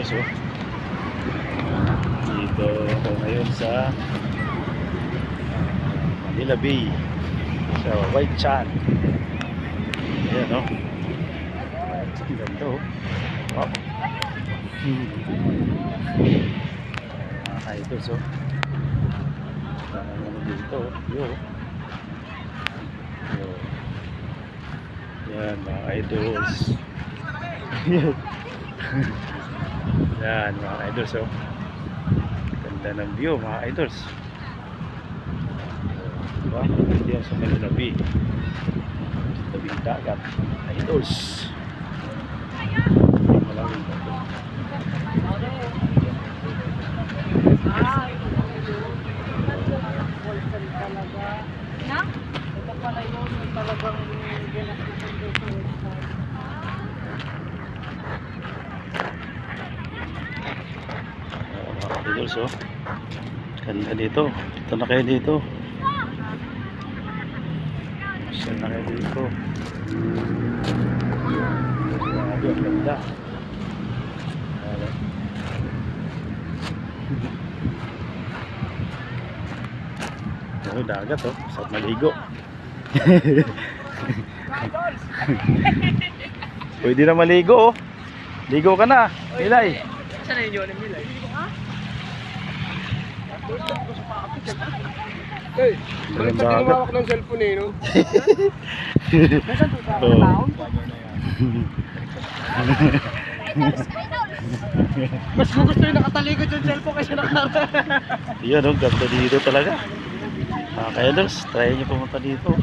idols, oh. Dito ako ngayon sa Manila Bay sa White Sand. Ayan, oh. Ganda, oh. Wow. Mga idols, oh. Ano dito, oh. Yo. Yo. Yan, mga idols. Yan, mga idols, oh. Ganda ng view, mga idols. Diba? Diyan sa Manila Bay, sa tabing dagat, idols. Malamig na ito. Ito pala yun, talagang mga idols, oh. Ganda dito. Ito na kayo dito. Siya na kayo dito. Grabe, ang ganda. Ano, dagat, oh. Sarap maligo. Pwede na maligo, oh. Ligo ka na, Milay. Saan na yun yung Milay? Eh, bakit pati lumawak ng cellphone eh, no? Nasaan po sa taon? Mas gusto yung nakatalikod yung cellphone kasi nakara. Yan, oh, ganda dito talaga. Kaya Lars, try nyo pumunta dito.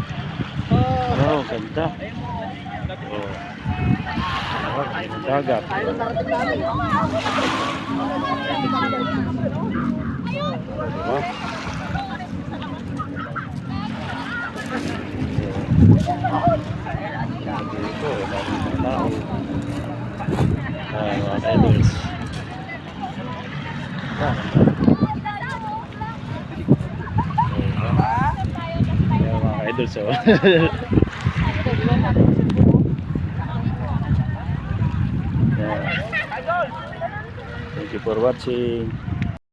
Oh, ganda. Oh. Ang dagat. Diba? Dito, maraming mga tao. Mga idols. Mga idols, oh. Thank you for watching.